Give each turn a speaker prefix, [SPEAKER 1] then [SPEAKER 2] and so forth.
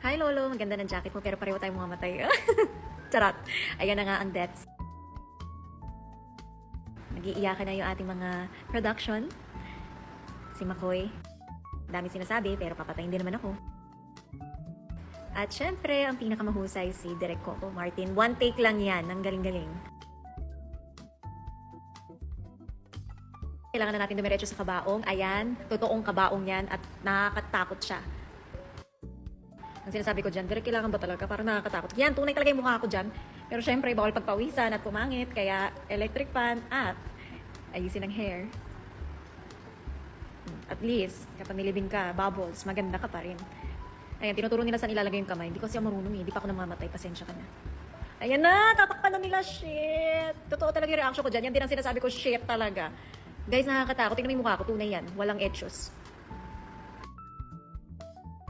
[SPEAKER 1] Hi Lolo, maganda ng jacket mo pero pareho tayong mga matay. Charot. Ayan na nga ang deaths. Nag-iiyakan na yung ating mga production. Si Makoy. Dami sinasabi pero papatayin din naman ako. At syempre, ang pinakamahusay si Direk Coco Martin. One take lang yan. Ang galing-galing. Kailangan na natin dumiretso sa kabaong. Ayan, totoong kabaong yan at nakakatakot siya. Ang sinasabi ko dyan, Direk, kailangan ba talaga? Parang nakakatakot. Yan, tunay talaga yung mukha ko dyan. Pero syempre, bawal pagpawisan at pumangit. Kaya electric fan at ayusin ang hair. At least, kapag nilibing ka, bubbles, maganda ka pa rin. Ayan, tinuturo nila saan ilalagay yung kamay. Hindi ko siya marunong eh. Hindi pa ako namamatay. Pasensya ka na. Ayan na, tatakpan na nila. Shit. Totoo talaga yung reaction ko dyan. Yan din ang sinasabi ko, shit talaga. Guys, nakakatakot. Tingnan mo yung mukha ko. Tunay yan. Walang etchos.